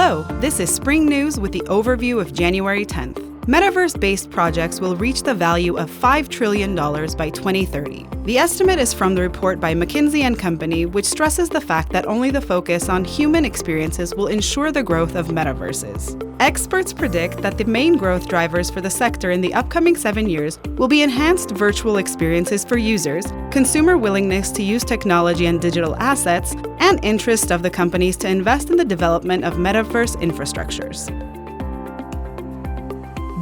Hello, this is Spring News with the overview of January 10th. Metaverse-based projects will reach the value of $5 trillion by 2030. The estimate is from the report by McKinsey Company, which stresses the fact that only the focus on human experiences will ensure the growth of metaverses. Experts predict that the main growth drivers for the sector in the upcoming 7 years will be enhanced virtual experiences for users, consumer willingness to use technology and digital assets, and interest of the companies to invest in the development of metaverse infrastructures.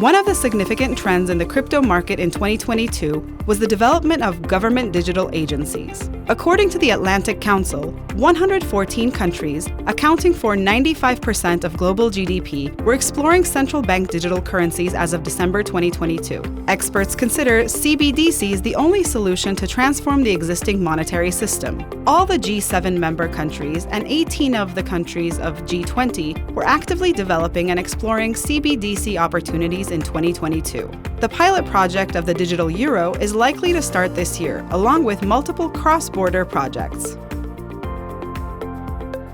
One of the significant trends in the crypto market in 2022 was the development of government digital agencies. According to the Atlantic Council, 114 countries, accounting for 95% of global GDP, were exploring central bank digital currencies as of December 2022. Experts consider CBDCs the only solution to transform the existing monetary system. All the G7 member countries and 18 of the countries of G20 were actively developing and exploring CBDC opportunities in 2022. The pilot project of the digital euro is likely to start this year, along with multiple cross-border projects.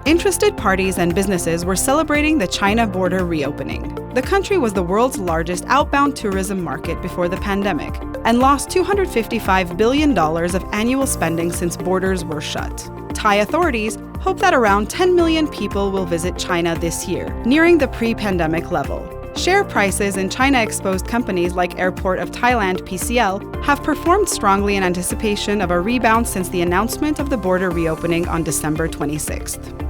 Interested parties and businesses were celebrating the China border reopening. The country was the world's largest outbound tourism market before the pandemic and lost $255 billion of annual spending since borders were shut. Thai authorities hope that around 10 million people will visit China this year, nearing the pre-pandemic level. Share prices in China-exposed companies like Airport of Thailand (PCL) have performed strongly in anticipation of a rebound since the announcement of the border reopening on December 26th.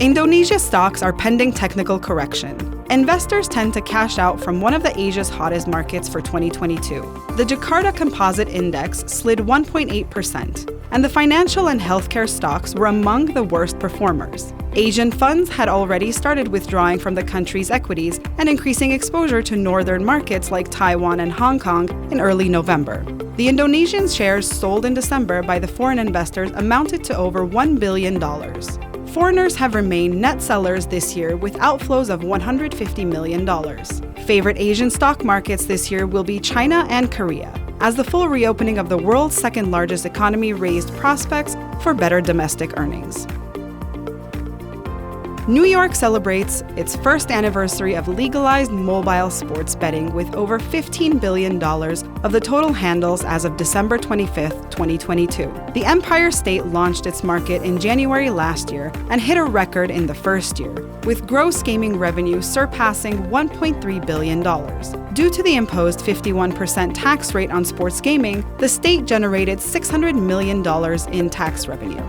Indonesia stocks are pending technical correction. Investors tend to cash out from one of Asia's hottest markets for 2022. The Jakarta Composite Index slid 1.8%, and the financial and healthcare stocks were among the worst performers. Asian funds had already started withdrawing from the country's equities and increasing exposure to northern markets like Taiwan and Hong Kong in early November. The Indonesian shares sold in December by the foreign investors amounted to over $1 billion. Foreigners have remained net sellers this year with outflows of $150 million. Favorite Asian stock markets this year will be China and Korea, as the full reopening of the world's second-largest economy raised prospects for better domestic earnings. New York celebrates its first anniversary of legalized mobile sports betting with over $15 billion of the total handles as of December 25, 2022. The Empire State launched its market in January last year and hit a record in the first year, with gross gaming revenue surpassing $1.3 billion. Due to the imposed 51% tax rate on sports gaming, the state generated $600 million in tax revenue.